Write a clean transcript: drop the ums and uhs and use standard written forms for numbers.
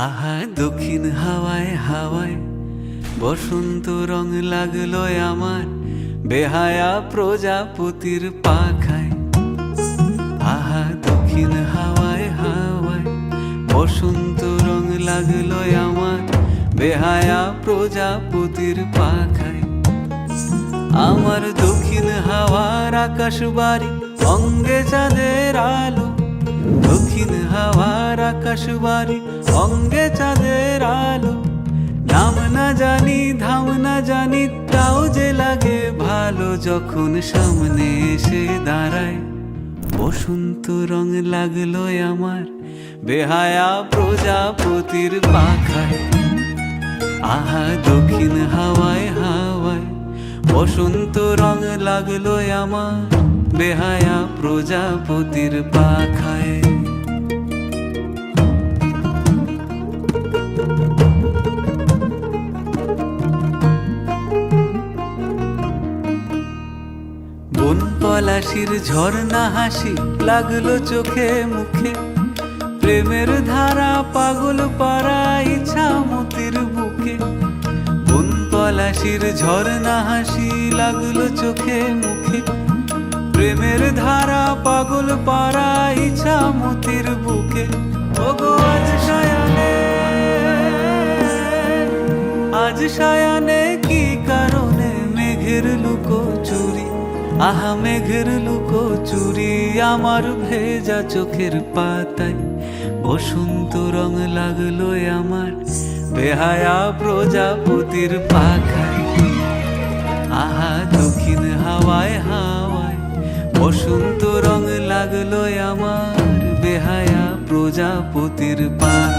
আহা দক্ষিণ হাওয়ায় হাওয়ায় বসন্ত রং লাগলো আমার বেহায়া প্রজাপতির পাখায়। আহা দক্ষিণ হাওয়ায় হাওয়ায় বসন্ত রং লাগলো আমার বেহায়া প্রজাপতির পাখায়। আমার দক্ষিণ হাওয়ার আকাশ বাড়ি অঙ্গে চাঁদের আলো, দক্ষিণ হাওয়ার আকাশ বাড়ি অঙ্গে চাঁদের আলো। নাম না জানি ধাম না জানি তাও যে লাগে ভালো যখন সামনে এসে দাঁড়ায়। বসন্ত রং লাগলো আমার বেহায়া প্রজাপতির পাখায়। আহা দক্ষিণ হাওয়ায় হাওয়ায় বসন্ত রং লাগলো আমার বেহায়া প্রজাপতির পাখায়। বন পলাশির ঝর্ণা হাসি লাগলো চোখে মুখে, প্রেমের ধারা পাগল পাড়া ইছামতির বুকে। বন পলাশির ঝর্ণা হাসি লাগলো চোখে মুখে, প্রেমের ধারা পাগল পাড়া ইছামতির বুকে। ওগো আজ সায়ানে, আজ সায়ানে কি কারণে মেঘের লুকো চুরি। আহা মেঘের লুকো চুরি আমার ভেজা চোখের পাতায়। বসন্ত রং লাগলো আমার বেহায়া প্রজাপতির পাখায়। আহা দক্ষিণ হাওয়ায় হাওয়ায় বসন্ত রং লাগলো আমার বেহায়া প্রজাপতির পাখায়।